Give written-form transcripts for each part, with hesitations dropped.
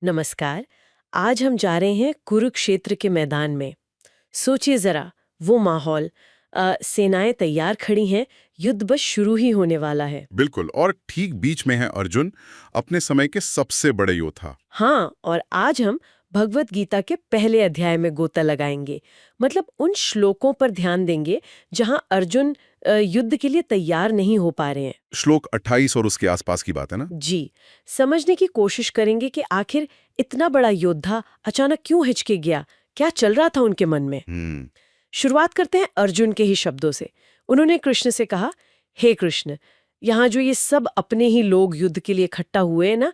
नमस्कार। आज हम जा रहे हैं कुरुक्षेत्र के मैदान में। सोचिए जरा वो माहौल, सेनाएं तैयार खड़ी हैं, युद्ध बस शुरू ही होने वाला है। बिल्कुल। और ठीक बीच में है अर्जुन, अपने समय के सबसे बड़े योद्धा। हाँ, और आज हम भगवत गीता के पहले अध्याय में गोता लगाएंगे। मतलब उन श्लोकों पर ध्यान देंगे जहां अर्जुन युद्ध के लिए तैयार नहीं हो पा रहे हैं। श्लोक 28 और उसके आसपास की बात है ना। जी, समझने की कोशिश करेंगे कि आखिर इतना बड़ा योद्धा अचानक क्यों हिचके गया, क्या चल रहा था उनके मन में। हम्म। शुरुआत करते हैं अर्जुन के ही शब्दों से। उन्होंने कृष्ण से कहा, हे कृष्ण, यहाँ जो ये सब अपने ही लोग युद्ध के लिए इकट्ठा हुए हैं ना,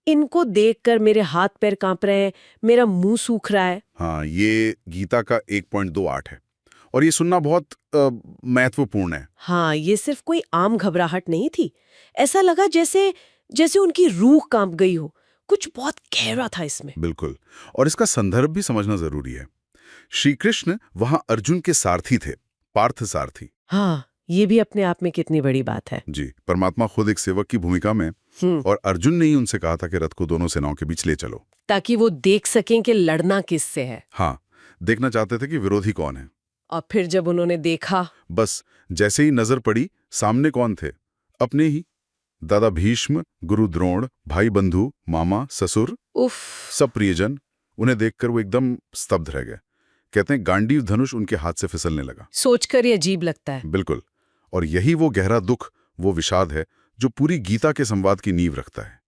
इनको देखकर मेरे हाथ पैर कांप रहे हैं, मेरा मुंह सूख रहा है। हाँ, ये गीता का 1.28 है और ये सुनना बहुत महत्वपूर्ण है। हाँ, ये सिर्फ कोई आम घबराहट नहीं थी। ऐसा लगा जैसे जैसे उनकी रूह कांप गई हो। कुछ बहुत गहरा था इसमें। बिल्कुल। और इसका संदर्भ भी समझना जरूरी है। श्री कृष्ण वहां अर्जुन के सारथी थे, पार्थ सारथी। हाँ, ये भी अपने आप में कितनी बड़ी बात है। जी, परमात्मा खुद एक सेवक की भूमिका में। और अर्जुन ने ही उनसे कहा था कि रथ को दोनों सेनाओं के बीच ले चलो, ताकि वो देख सकें कि लड़ना किससे है। हाँ, देखना चाहते थे कि विरोधी कौन है। और फिर जब उन्होंने देखा, बस जैसे ही नजर पड़ी, सामने कौन थे? अपने ही दादा भीष्म, गुरु द्रोण, भाई बंधु, मामा, ससुर, उफ। सब प्रियजन। उन्हें देखकर वो एकदम स्तब्ध रह गए। कहते हैं गांडीव धनुष उनके हाथ से फिसलने लगा। सोचकर ही अजीब लगता है। बिल्कुल। और यही वो गहरा दुख, वो विषाद है जो पूरी गीता के संवाद की नींव रखता है।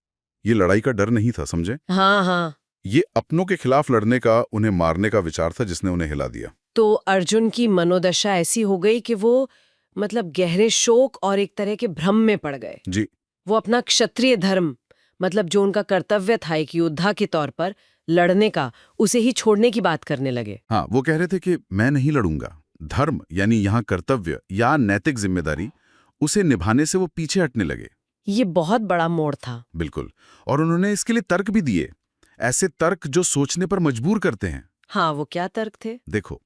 ये लड़ाई का डर नहीं था, समझे? हाँ हाँ। ये अपनों के खिलाफ लड़ने का, उन्हें मारने का विचार था जिसने उन्हें हिला दिया। तो अर्जुन की मनोदशा ऐसी हो गई कि वो मतलब गहरे शोक और एक तरह के भ्रम में पड़ गए। जी। वो अपना क्षत्रिय धर्म, मतलब जो उनका कर्तव्य था एक योद्धा के तौर पर लड़ने का, उसे ही छोड़ने की बात करने लगे। हाँ, वो कह रहे थे कि मैं नहीं लड़ूंगा। धर्म यानी यहाँ कर्तव्य या नैतिक जिम्मेदारी, उसे निभाने से वो पीछे हटने लगे। ये बहुत बड़ा मोड़ था। बिल्कुल। और उन्होंने इसके लिए तर्क भी दिए, ऐसे तर्क जो सोचने पर मजबूर करते हैं। हाँ, वो क्या तर्क थे? देखो,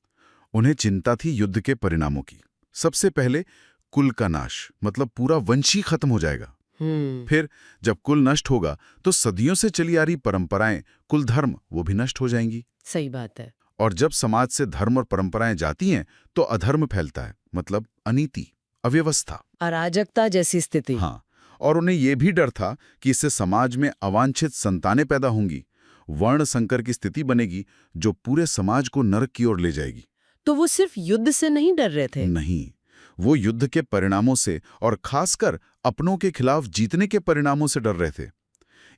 उन्हें चिंता थी युद्ध के परिणामों की। सबसे पहले कुल का नाश, मतलब पूरा वंश ही खत्म हो जाएगा। फिर जब कुल नष्ट होगा तो सदियों से चली आ रही परंपराएं, कुल धर्म, वो भी नष्ट हो जाएंगी। सही बात है। और जब समाज से धर्म और परंपराएं जाती हैं तो अधर्म फैलता है, मतलब अनीति, अव्यवस्था, अराजकता जैसी स्थिति। हाँ। और उन्हें यह भी डर था कि इससे समाज में अवांछित संतानें पैदा होंगी, वर्ण संकर की स्थिति बनेगी जो पूरे समाज को नरक की ओर ले जाएगी। तो वो सिर्फ युद्ध से नहीं डर रहे थे? नहीं, वो युद्ध के परिणामों से और खासकर अपनों के खिलाफ जीतने के परिणामों से डर रहे थे।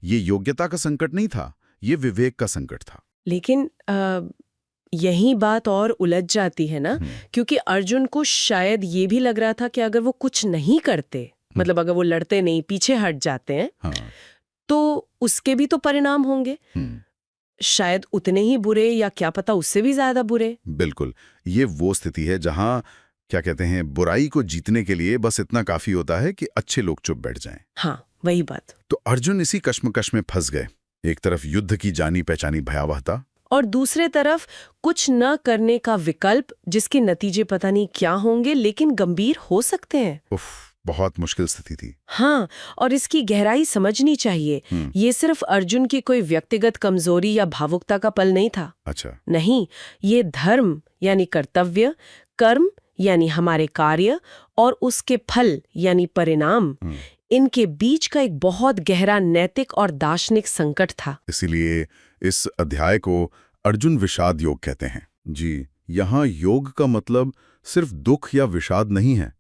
ये योग्यता का संकट नहीं था, ये विवेक का संकट था। लेकिन यही बात और उलझ जाती है ना, क्योंकि अर्जुन को शायद ये भी लग रहा था कि अगर वो कुछ नहीं करते, मतलब अगर वो लड़ते नहीं, पीछे हट जाते हैं, हाँ। तो उसके भी तो परिणाम होंगे, शायद उतने ही बुरे या क्या पता उससे भी ज्यादा बुरे। बिल्कुल। ये वो स्थिति है जहां, क्या कहते हैं, बुराई को जीतने के लिए बस इतना काफी होता है कि अच्छे लोग चुप बैठ जाएं। हाँ, वही बात। तो अर्जुन इसी कश्मकश में फंस गए। एक तरफ युद्ध की जानी पहचानी भयावहता, और दूसरे तरफ कुछ न करने का विकल्प जिसके नतीजे पता नहीं क्या होंगे, लेकिन गंभीर हो सकते हैं। उफ, बहुत मुश्किल स्थिति थी। हाँ, और इसकी गहराई समझनी चाहिए। ये सिर्फ अर्जुन की कोई व्यक्तिगत कमजोरी या भावुकता का पल नहीं था। अच्छा। नहीं, ये धर्म यानी कर्तव्य, कर्म यानी हमारे कार्य, और उसके फल यानी परिणाम, इनके बीच का एक बहुत गहरा नैतिक और दार्शनिक संकट था। इसीलिए इस अध्याय को अर्जुन विषाद योग कहते हैं। जी, यहाँ योग का मतलब सिर्फ दुख या विषाद नहीं है,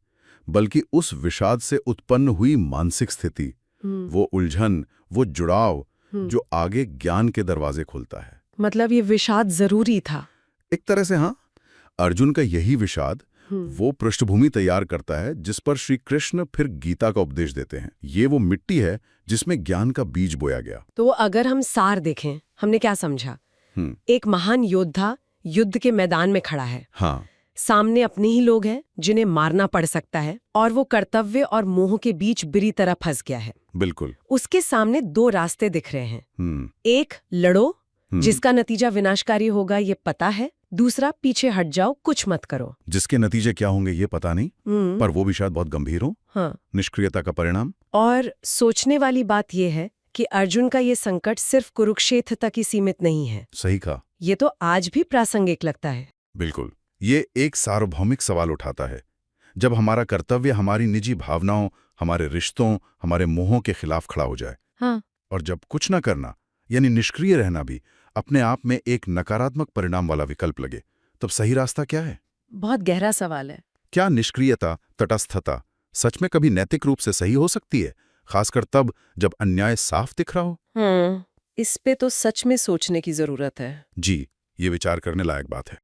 बल्कि उस विषाद से उत्पन्न हुई मानसिक स्थिति, वो उलझन, वो जुड़ाव जो आगे ज्ञान के दरवाजे खोलता है। मतलब ये विषाद जरूरी था एक तरह से। हाँ, अर्जुन का यही विषाद वो पृष्ठभूमि तैयार करता है जिस पर श्री कृष्ण फिर गीता का उपदेश देते हैं। ये वो मिट्टी है जिसमें ज्ञान का बीज बोया गया। तो अगर हम सार देखें, हमने क्या समझा? एक महान योद्धा युद्ध के मैदान में खड़ा है। हाँ। सामने अपने ही लोग हैं जिन्हें मारना पड़ सकता है, और वो कर्तव्य और मोह के बीच बुरी तरह फंस गया है। बिल्कुल। उसके सामने दो रास्ते दिख रहे हैं। एक, लड़ो, जिसका नतीजा विनाशकारी होगा ये पता है। दूसरा, पीछे हट जाओ, कुछ मत करो, जिसके नतीजे क्या होंगे ये पता नहीं, पर वो भी शायद बहुत गंभीर हो। हाँ। निष्क्रियता का परिणाम। और सोचने वाली बात यह है कि अर्जुन का ये संकट सिर्फ कुरुक्षेत्र तक ही सीमित नहीं है। सही कहा। ये तो आज भी प्रासंगिक लगता है। बिल्कुल। ये एक सार्वभौमिक सवाल उठाता है। जब हमारा कर्तव्य हमारी निजी भावनाओं, हमारे रिश्तों, हमारे मोहों के खिलाफ खड़ा हो जाए, हाँ। और जब कुछ न करना यानी निष्क्रिय रहना भी अपने आप में एक नकारात्मक परिणाम वाला विकल्प लगे, तब सही रास्ता क्या है? बहुत गहरा सवाल है। क्या निष्क्रियता, तटस्थता सच में कभी नैतिक रूप से सही हो सकती है, खासकर तब जब अन्याय साफ दिख रहा हो? इस पे तो सच में सोचने की जरूरत है। जी, ये विचार करने लायक बात है।